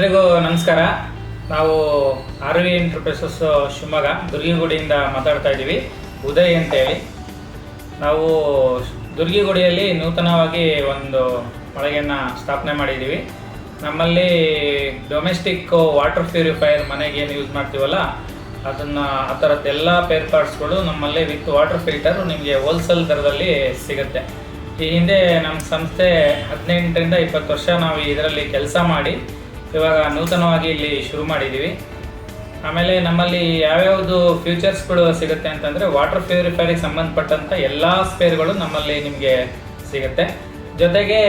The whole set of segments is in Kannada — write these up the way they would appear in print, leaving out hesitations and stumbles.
ಎಲ್ರಿಗೂ ನಮಸ್ಕಾರ. ನಾವು RV ಎಂಟರ್ಪ್ರೈಸಸ್ ಶಿವಮೊಗ್ಗ ದುರ್ಗಿಗುಡಿಯಿಂದ ಮಾತಾಡ್ತಾ ಇದ್ದೀವಿ. ಉದಯ್ ಅಂತೇಳಿ. ನಾವು ದುರ್ಗಿಗುಡಿಯಲ್ಲಿ ನೂತನವಾಗಿ ಒಂದು ಮಳಿಗೆಯನ್ನು ಸ್ಥಾಪನೆ ಮಾಡಿದ್ದೀವಿ. ನಮ್ಮಲ್ಲಿ ಡೊಮೆಸ್ಟಿಕ್ ವಾಟರ್ ಪ್ಯೂರಿಫೈಯರ್ ಮನೆಗೆ ಏನು ಯೂಸ್ ಮಾಡ್ತೀವಲ್ಲ ಅದನ್ನು ಆ ಥರದ್ದೆಲ್ಲ ಪೇರ್ ಪಾರ್ಟ್ಸ್ಗಳು ನಮ್ಮಲ್ಲಿ ವಿತ್ ವಾಟರ್ ಫಿಲ್ಟರ್ ನಿಮಗೆ ಹೋಲ್ಸೇಲ್ ದರದಲ್ಲಿ ಸಿಗುತ್ತೆ. ಈ ಹಿಂದೆ ನಮ್ಮ ಸಂಸ್ಥೆ 18ರಿಂದ 20 ವರ್ಷ ನಾವು ಇದರಲ್ಲಿ ಕೆಲಸ ಮಾಡಿ ಇವಾಗ ನೂತನವಾಗಿ ಇಲ್ಲಿ ಶುರು ಮಾಡಿದ್ದೀವಿ. ಆಮೇಲೆ ನಮ್ಮಲ್ಲಿ ಯಾವ್ಯಾವುದು ಫ್ಯೂಚರ್ಸ್ಗಳು ಸಿಗುತ್ತೆ ಅಂತಂದರೆ ವಾಟರ್ ಪ್ಯೂರಿಫೈರಿಗೆ ಸಂಬಂಧಪಟ್ಟಂಥ ಎಲ್ಲ ಸ್ಪೇರ್ಗಳು ನಮ್ಮಲ್ಲಿ ನಿಮಗೆ ಸಿಗುತ್ತೆ. ಜೊತೆಗೆ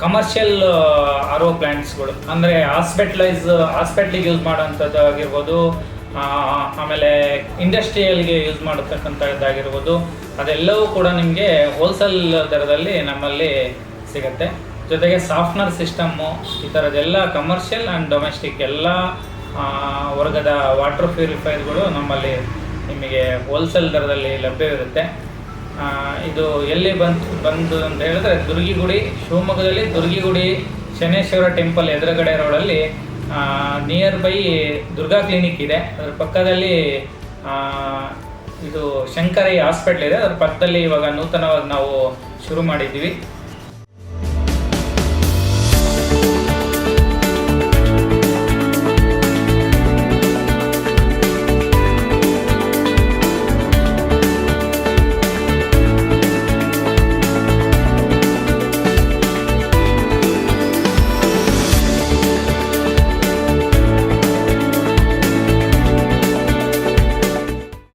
ಕಮರ್ಷಿಯಲ್ RO ಪ್ಲ್ಯಾಂಟ್ಸ್ಗಳು ಅಂದರೆ ಹಾಸ್ಪಿಟ್ಲಿಗೆ ಯೂಸ್ ಮಾಡೋಂಥದ್ದು ಆಗಿರ್ಬೋದು, ಆಮೇಲೆ ಇಂಡಸ್ಟ್ರಿಯಲ್ಗೆ ಯೂಸ್ ಮಾಡತಕ್ಕಂಥದ್ದಾಗಿರ್ಬೋದು, ಅದೆಲ್ಲವೂ ಕೂಡ ನಿಮಗೆ ಹೋಲ್ಸೇಲ್ ದರದಲ್ಲಿ ನಮ್ಮಲ್ಲಿ ಸಿಗುತ್ತೆ. ಜೊತೆಗೆ ಸಾಫ್ಟ್ನರ್ ಸಿಸ್ಟಮ್ಮು, ಈ ಥರದ್ದೆಲ್ಲ ಕಮರ್ಷಿಯಲ್ ಆ್ಯಂಡ್ ಡೊಮೆಸ್ಟಿಕ್ ಎಲ್ಲ ವರ್ಗದ ವಾಟರ್ ಪ್ಯೂರಿಫೈರ್ಗಳು ನಮ್ಮಲ್ಲಿ ನಿಮಗೆ ಹೋಲ್ಸೇಲ್ ದರದಲ್ಲಿ ಲಭ್ಯವಿರುತ್ತೆ. ಇದು ಎಲ್ಲಿ ಬಂತು ಅಂತ ಹೇಳಿದ್ರೆ ದುರ್ಗಿಗುಡಿ, ಶಿವಮೊಗ್ಗದಲ್ಲಿ ದುರ್ಗಿಗುಡಿ ಶನೇಶ್ವರ ಟೆಂಪಲ್ ಎದುರುಗಡೆ ರೋಡಲ್ಲಿ ನಿಯರ್ ಬೈ ದುರ್ಗಾ ಕ್ಲಿನಿಕ್ ಇದೆ. ಅದರ ಪಕ್ಕದಲ್ಲಿ ಇದು ಶಂಕರಯ್ಯ ಹಾಸ್ಪಿಟ್ಲ್ ಇದೆ. ಅದರ ಪಕ್ಕದಲ್ಲಿ ಇವಾಗ ನೂತನವಾಗಿ ನಾವು ಶುರು ಮಾಡಿದ್ದೀವಿ.